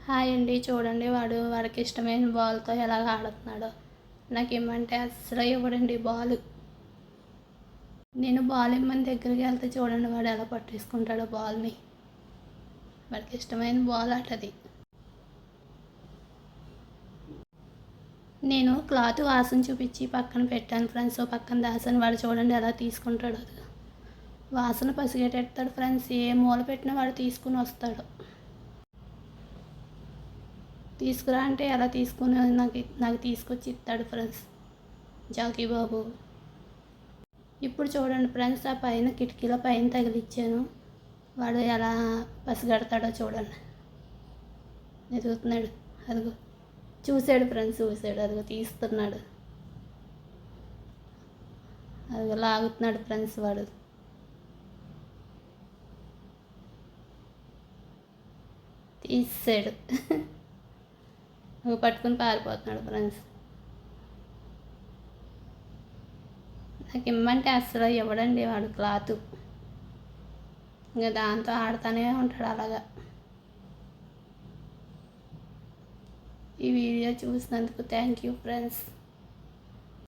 Hi అండి. చూడండి వాడికి ఇష్టమైన బాల్తో ఎలాగ ఆడుతున్నాడో. నాకు ఇమ్మంటే అస్సలు ఇవ్వడండి బాల్. నేను బాల్ ఇమ్మని దగ్గరికి వెళ్తే చూడండి వాడు ఎలా పట్టేసుకుంటాడో బాల్ని. వాడికి ఇష్టమైన బాల్ అటది. నేను క్లాత్ వాసన చూపించి పక్కన పెట్టాను ఫ్రెండ్స్. పక్కన దాసాను. వాడు చూడండి ఎలా తీసుకుంటాడు. అది వాసన పసిగట్టేస్తాడు ఫ్రెండ్స్. ఏ మూల పెట్టినా వాడు తీసుకుని వస్తాడు. తీసుకురా అంటే ఎలా తీసుకుని నాకు తీసుకొచ్చి ఇస్తాడు ఫ్రెండ్స్ జాకీ బాబు. ఇప్పుడు చూడండి ఫ్రెండ్స్, ఆ పైన కిటికీల పైన తగిలిచ్చాను. వాడు ఎలా పసిగడతాడో చూడండి. ఎదుగుతున్నాడు. అదిగో చూశాడు ఫ్రెండ్స్, చూశాడు. అదిగో తీస్తున్నాడు. అదిగో లాగుతున్నాడు ఫ్రెండ్స్ వాడు. తీసాడు. పట్టుకుని పారిపోతున్నాడు ఫ్రెండ్స్. నాకు ఇమ్మంటే అస్సలు ఇవ్వడండి వాడు క్లాత్. ఇంకా దాంతో ఆడుతూనే ఉంటాడు అలాగా. ఈ వీడియో చూసినందుకు థ్యాంక్ యూ ఫ్రెండ్స్.